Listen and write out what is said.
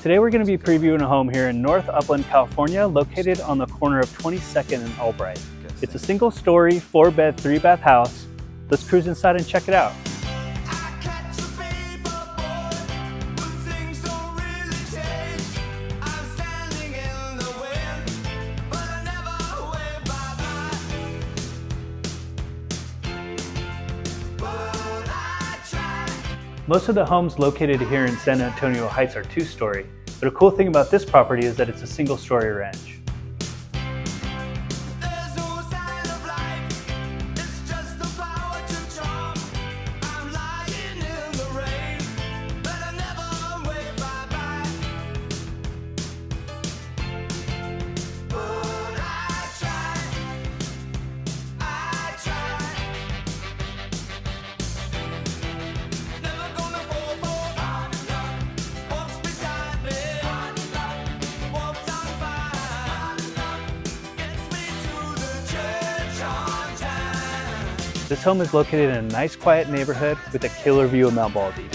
Today we're going to be previewing a home here in North Upland, California, located on the corner of 22nd and Albright. It's a single-story, 4-bed, 3-bath house. Let's cruise inside and check it out. Most of the homes located here in San Antonio Heights are 2-story, but a cool thing about this property is that it's a single-story ranch. This home is located in a nice quiet neighborhood with a killer view of Mount Baldy.